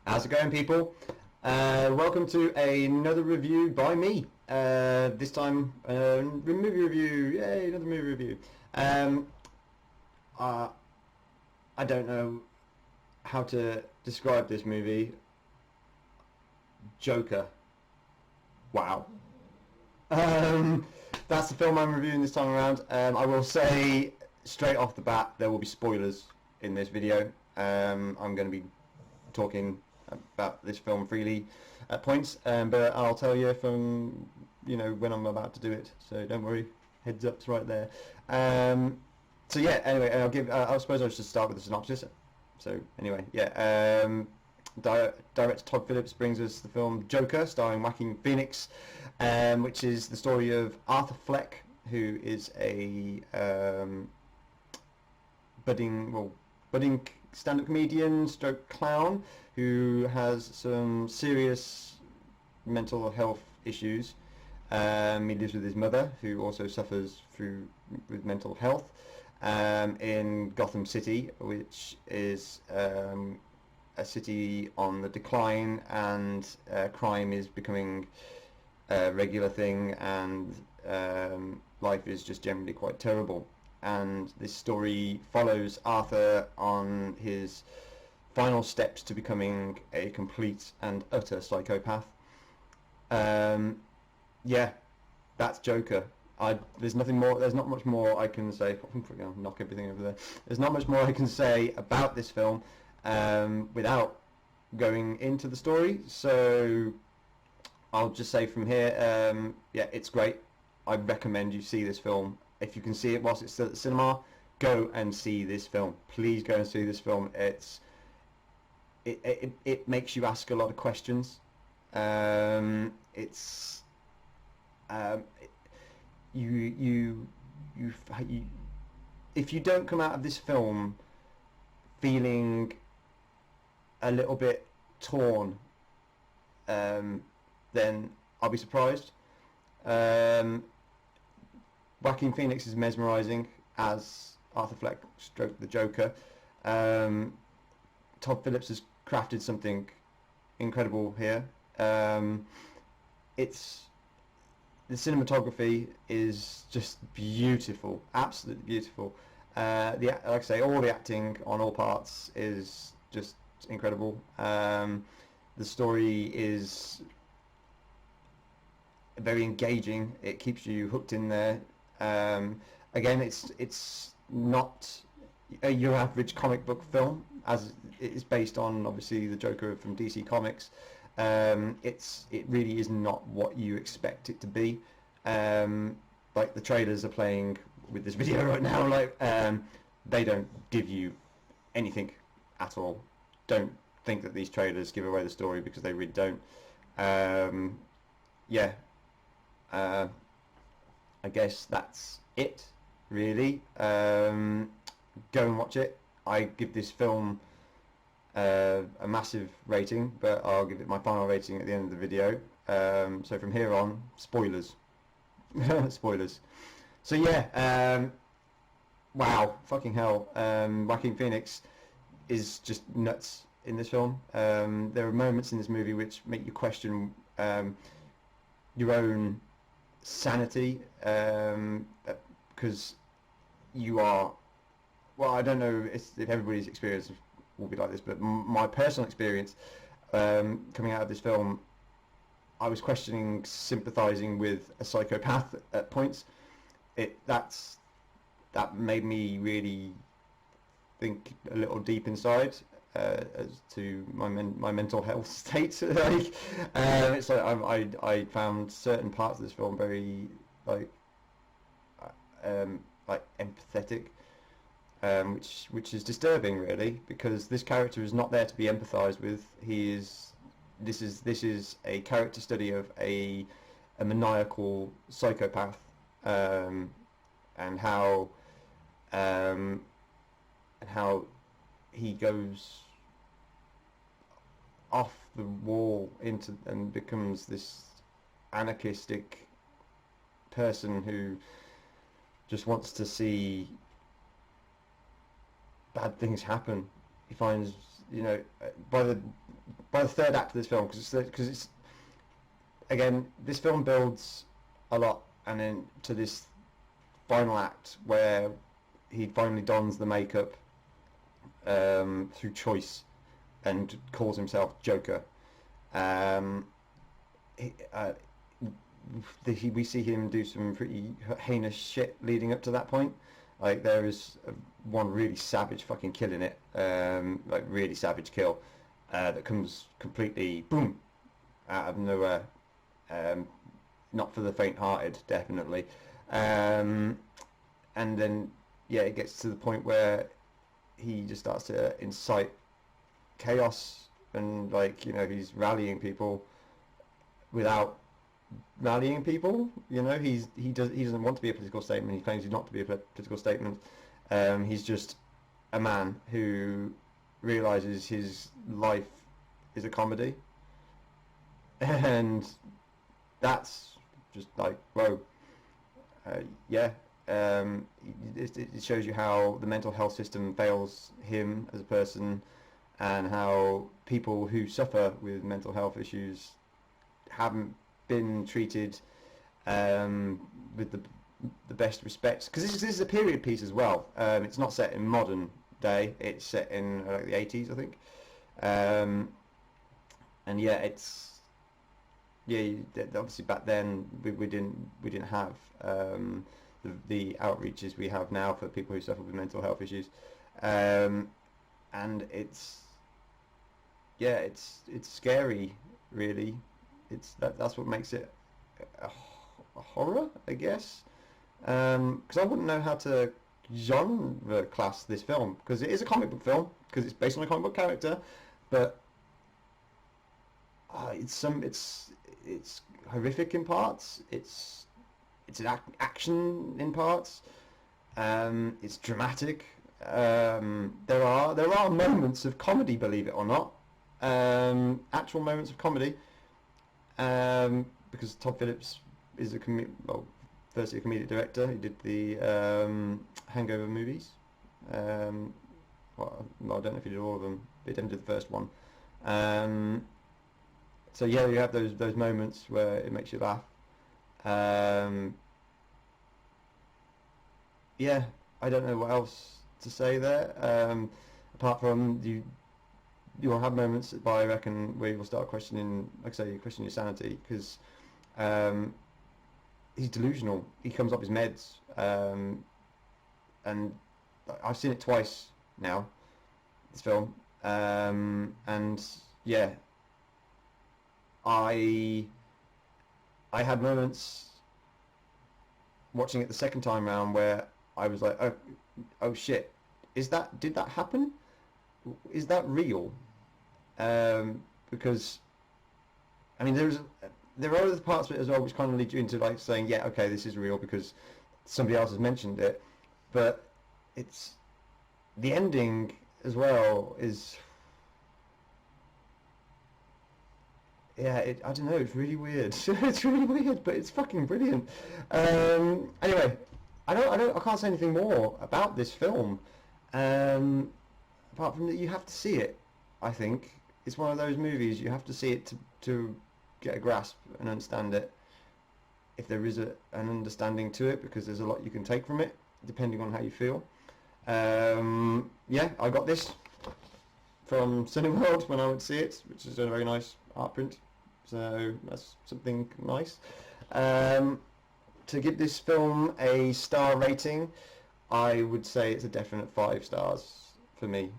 How's it going, people? Welcome to another review by me. This time, movie review. Yay, another movie review. I don't know how to describe this movie. Joker. Wow. That's the film I'm reviewing this time around. I will say straight off the bat there will be spoilers in this video. I'm going to be talking about this film freely at points, but I'll tell you from when I'm about to do it. So don't worry, heads up's right there. So yeah, anyway, I suppose I'll just start with the synopsis. So anyway, yeah. Director Todd Phillips brings us the film Joker, starring Joaquin Phoenix, which is the story of Arthur Fleck, who is a budding stand-up comedian stroke clown who has some serious mental health issues. He lives with his mother, who also suffers with mental health, in Gotham City, which is a city on the decline, and crime is becoming a regular thing, and life is just generally quite terrible. And this story follows Arthur on his final steps to becoming a complete and utter psychopath. Yeah, that's Joker. There's nothing more. There's not much more I can say. I'm gonna knock everything over there. There's not much more I can say about this film without going into the story. So I'll just say from here, yeah, it's great. I recommend you see this film. If you can see it whilst it's still at the cinema, go and see this film. Please go and see this film. It makes you ask a lot of questions. If you don't come out of this film feeling a little bit torn, then I'll be surprised. Joaquin Phoenix is mesmerising as Arthur Fleck stroke the Joker. Todd Phillips has crafted something incredible here. The cinematography is just beautiful, absolutely beautiful. Like I say, all the acting on all parts is just incredible. The story is very engaging. It keeps you hooked in there. Again, it's not your average comic book film, as it is based on obviously the Joker from DC Comics. It really is not what you expect it to be. Like the trailers are playing with this video right now, like they don't give you anything at all. Don't think that these trailers give away the story, because they really don't. Yeah. I guess that's it, really. Go and watch it. I give this film a massive rating, but I'll give it my final rating at the end of the video. So from here on, spoilers. Spoilers. So yeah, wow, fucking hell. Joaquin Phoenix is just nuts in this film. There are moments in this movie which make you question your own sanity, because you are, well, I don't know if everybody's experience will be like this, but my personal experience coming out of this film, I was questioning sympathizing with a psychopath at points. That made me really think a little deep inside as to my mental health state. Like, it's like I found certain parts of this film very like empathetic, which is disturbing, really, because this character is not there to be empathized with. This is a character study of a maniacal psychopath, and how he goes off the wall into and becomes this anarchistic person who just wants to see bad things happen. He finds, by by the third act of this film, because it's again, this film builds a lot, and then to this final act where he finally dons the makeup through choice and calls himself Joker. We see him do some pretty heinous shit leading up to that point. Like, there is one really savage fucking kill in it, like really savage kill that comes completely boom out of nowhere. Not for the faint-hearted, definitely. And then it gets to the point where he just starts to incite chaos, and he's rallying people without rallying people. He doesn't want to be a political statement. He claims he's not to be a political statement. He's just a man who realizes his life is a comedy, and that's just like, whoa. It shows you how the mental health system fails him as a person, and how people who suffer with mental health issues haven't been treated with the best respect. Because this is a period piece as well. It's not set in modern day. It's set in the 80s, I think. Obviously back then we didn't have the outreaches we have now for people who suffer with mental health issues, and it's scary, really. That's what makes it a horror, I guess, because I wouldn't know how to genre class this film, because it is a comic book film, because it's based on a comic book character, but it's horrific in parts. It's an action in parts. It's dramatic. There are moments of comedy, believe it or not. Actual moments of comedy. Because Todd Phillips is firstly a comedic director. He did the Hangover movies. I don't know if he did all of them, but he didn't do the first one. So you have those moments where it makes you laugh. I don't know what else to say there. Apart from you'll have moments, I reckon, where you'll start questioning, question your sanity, because he's delusional. He comes up his meds, and I've seen it twice now, this film, and yeah, I had moments watching it the second time round where I was like, oh shit, did that happen? Is that real? Because there are other parts of it as well which kind of lead you into saying, yeah, okay, this is real because somebody else has mentioned it, but it's the ending as well is, I don't know, it's really weird. It's really weird, but it's fucking brilliant. Anyway, I can't say anything more about this film, apart from that you have to see it. I think it's one of those movies you have to see it to get a grasp and understand it, if there is an understanding to it, because there's a lot you can take from it depending on how you feel. I got this from Cineworld when I went to see it, which is a very nice art print, so that's something nice. To give this film a star rating, I would say it's a definite 5 stars for me.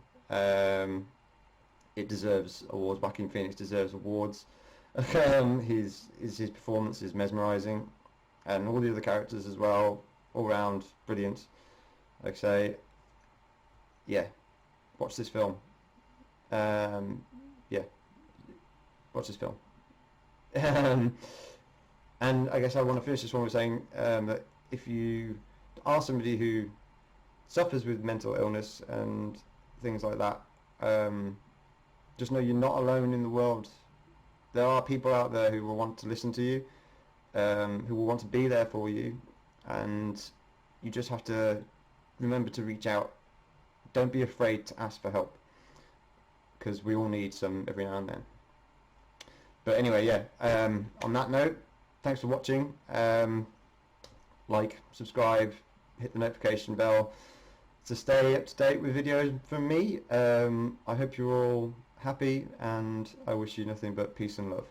It deserves awards. Joaquin Phoenix deserves awards. His performance is mesmerising, and all the other characters as well, all round brilliant. Like I say, watch this film. Watch this film. And I guess I want to finish this one with saying that if you are somebody who suffers with mental illness and things like that, just know you're not alone in the world. There are people out there who will want to listen to you, who will want to be there for you, and you just have to remember to reach out. Don't be afraid to ask for help, because we all need some every now and then. But anyway, yeah. On that note, thanks for watching. Like, subscribe, hit the notification bell to stay up to date with videos from me. I hope you're all happy, and I wish you nothing but peace and love.